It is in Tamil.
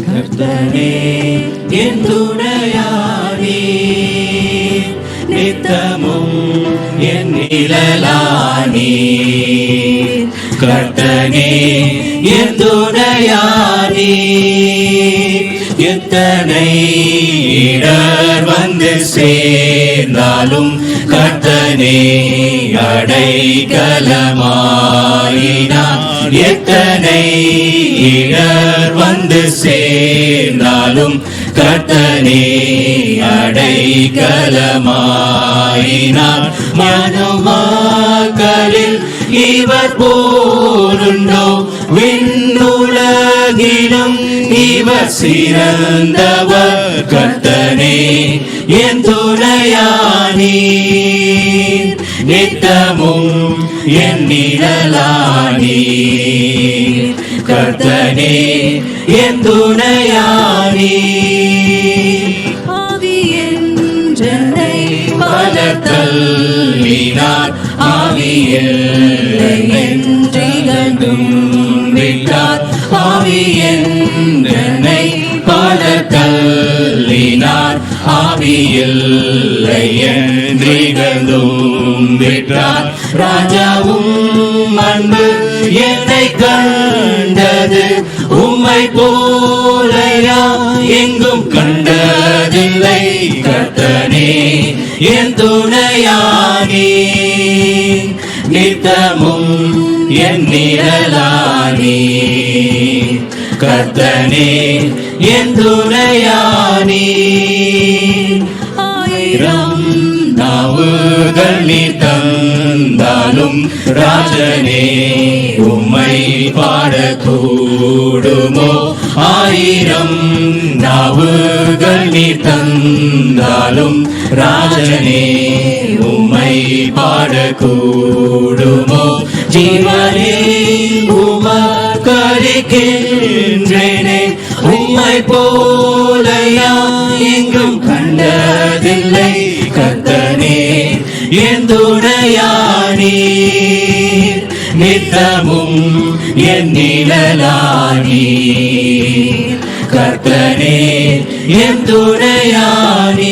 கர்த்தனே என் துணையானே, நித்தமும் என் நிழலானே. கர்த்தனே என் துணையானே, எத்தனை இடர் வந்து சேர்ந்தாலும் கர்த்தனே அடைக்கலமாயினார். எத்தனை இடர் வந்து சேர்ந்தாலும் கர்த்தனே அடைக்கலமாயினார். மனுமக்களில் இவர் போலுண்டோ, விண்ணுலகிலும் இவர் சிறந்தவர். கர்த்தனே என் துணையானீர், நித்தமும் என் நிழலானீர். கர்த்தனே என் துணையானீர். ஆவியென்றனை பலத்தள்ளினார், ஆவியென்றிகழ்ந்தும் விட்டார். ஆவியென்றனை பலத்தள்ளினார், ஆவியில்லை என்றிகழ்ந்தும் விட்டார். ராஜாவும் அன்பு என்னை கண்டது, உம்மை போலையா எங்கும் கண்டதில்லை. கர்த்தனே என் துணையானீர், நித்தமும் என் நிழலானீர். கர்த்தனே என் துணையானீர். ஆயிரம் நாவுகள் நீ தந்தாலும் ராஜனே உம்மை பாடக்கூடுமோ. ஆயிரம் நாவுகள் நீ தந்தாலும் ராஜனே உம்மை பாடக்கூடுமோ. ஜீவனே உமக்களிக்கின்றேனே, உம்மை போலையா எங்கும் கண்டதில்லை. கர்த்தனே என் துணையானீர், நித்தமும் என் நிழலானீர். கர்த்தனே என் துணையானீர்.